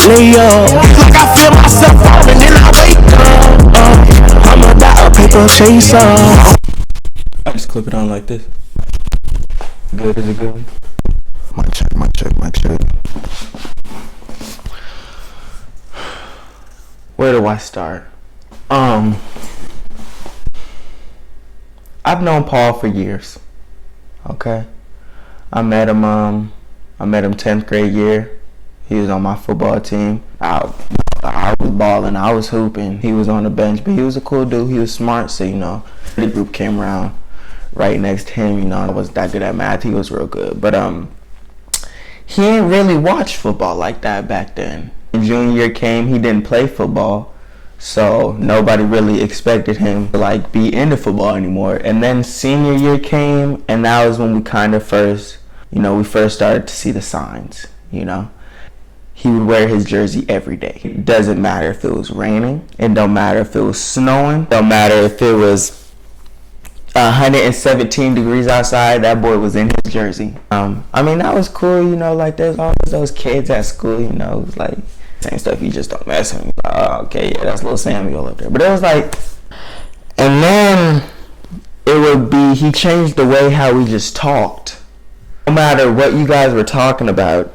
lay up. Like I feel myself falling, then I wake up. I'm about a paper chaser. I just clip it on like this. Good, is it good? Mic check, mic check, mic check. Where do I start? I've known Paul for years. Okay, I met him 10th grade year. He was on my football team. I was balling, I was hooping. He was on the bench, but he was a cool dude. He was smart, so the group came around right next to him. I wasn't that good at math. He was real good, but he didn't really watch football like that back then. When junior year came, he didn't play football. So nobody really expected him to be into football anymore. And then senior year came, and that was when we kind of first started to see the signs. He would wear his jersey every day. It doesn't matter if it was raining. It don't matter if it was snowing. It don't matter if it was 117 degrees outside. That boy was in his jersey. That was cool. There's always those kids at school. Same stuff, you just don't mess with him. Okay, yeah, that's little Samuel up there. But it was and then it would be, he changed the way how we just talked. No matter what you guys were talking about,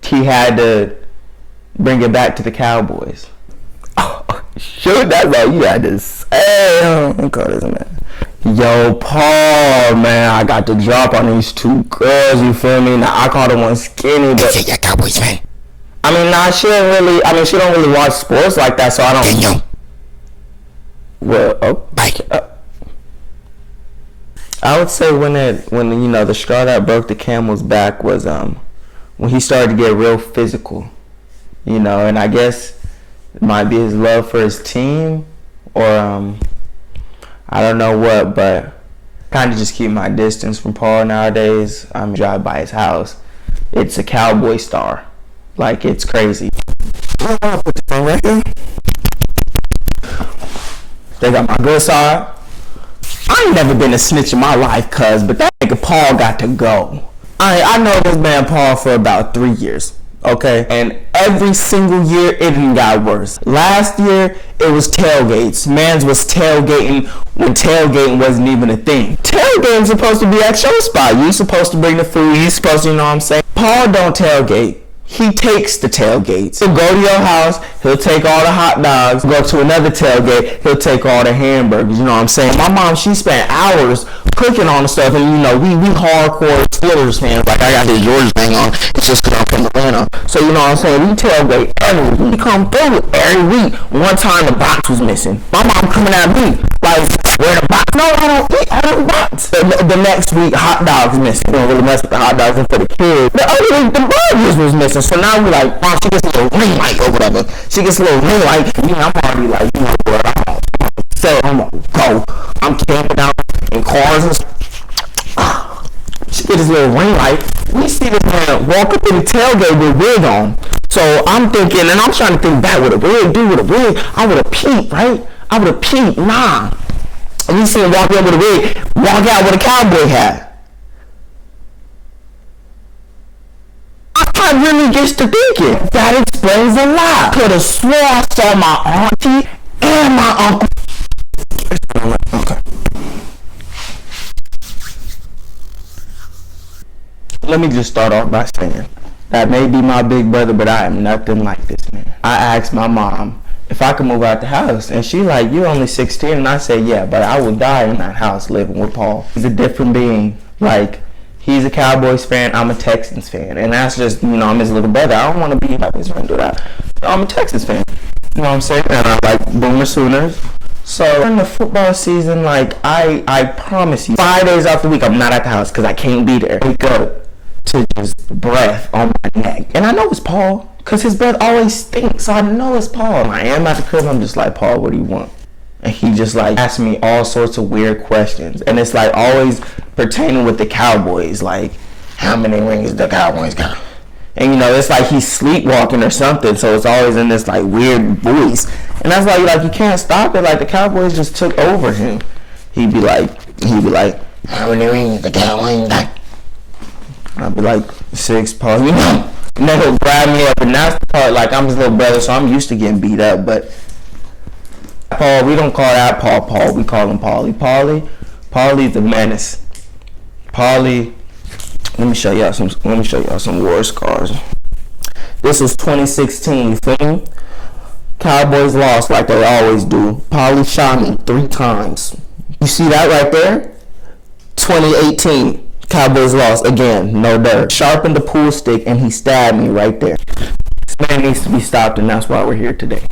he had to bring it back to the Cowboys. Oh, shoot, that's all you had to say. Yo, Paul, man, I got the drop on these two girls, you feel me? Now, I called one skinny, but... Yeah, Cowboys fan. She don't really watch sports like that, so I don't know. Well, I would say when the straw that broke the camel's back was when he started to get real physical, and I guess it might be his love for his team, or I don't know what, but kind of just keep my distance from Paul nowadays. I'm drive by his house. It's a Cowboy star. It's crazy. I want to put the phone right here. They got my good side. I ain't never been a snitch in my life, but that nigga Paul got to go. I know this man Paul for about 3 years, okay? And every single year, it done got worse. Last year, it was tailgates. Mans was tailgating when tailgating wasn't even a thing. Tailgating's supposed to be at your spot. You supposed to bring the food. You supposed to, Paul don't tailgate. He takes the tailgates. He'll go to your house, he'll take all the hot dogs, go to another tailgate, he'll take all the hamburgers, My mom, she spent hours cooking on the stuff, and we hardcore Steelers fans. I got this Georgia thing on, it's just because I'm from Atlanta. So we tailgate every week. We come through every week. One time the box was missing. My mom coming at me, where the box? No, I don't eat out of the box. The next week, hot dogs missing. We don't really mess with the hot dogs for the kids. The other week, the burgers was missing. So now we Mom, she gets a little ring light or whatever. She gets a little ring light. I'm already what? I'm gonna go. I'm camping out in cars and stuff. She gets this little ring light. We see this man walk up in the tailgate with a wig on. So I'm thinking, and I'm trying to think back what a wig do with a wig. I would have peeped, right? I would have peeped. Nah. And we see him walk in with a wig, walk out with a cowboy hat. I really gets to thinking, that explains a lot. Could have swore I saw my auntie and my uncle. Okay. Let me just start off by saying, that may be my big brother, but I am nothing like this man. I asked my mom if I could move out the house, and she you're only 16, and I said, yeah, but I will die in that house living with Paul. He's a different being. He's a Cowboys fan, I'm a Texans fan, and that's just, I'm his little brother. I don't want to be like his friend, do that. I'm a Texans fan, you know what I'm saying? And I like Boomer Sooners. So in the football season, I promise you, 5 days out the week, I'm not at the house because I can't be there. I wake up to just breath on my neck, and I know it's Paul because his breath always stinks, so I know it's Paul. When I am at the crib, I'm just like, Paul, what do you want? And he just asks me all sorts of weird questions, and it's always pertaining with the Cowboys, how many rings the Cowboys got? And it's he's sleepwalking or something, so it's always in this weird voice, and that's why you can't stop it. The Cowboys just took over him. He'd be like, how many rings the Cowboys got? I'd be 6, pause me. And then he'll grab me up, and that's the part, like, I'm his little brother, so I'm used to getting beat up, but Paul, we don't call that Paul, we call him Paulie the menace. Paulie, let me show y'all some war scars. This was 2016, you feel me? Cowboys lost like they always do. Paulie shot me 3 times. You see that right there? 2018. Cowboys lost again, no dirt. Sharpened the pool stick and he stabbed me right there. This man needs to be stopped, and that's why we're here today.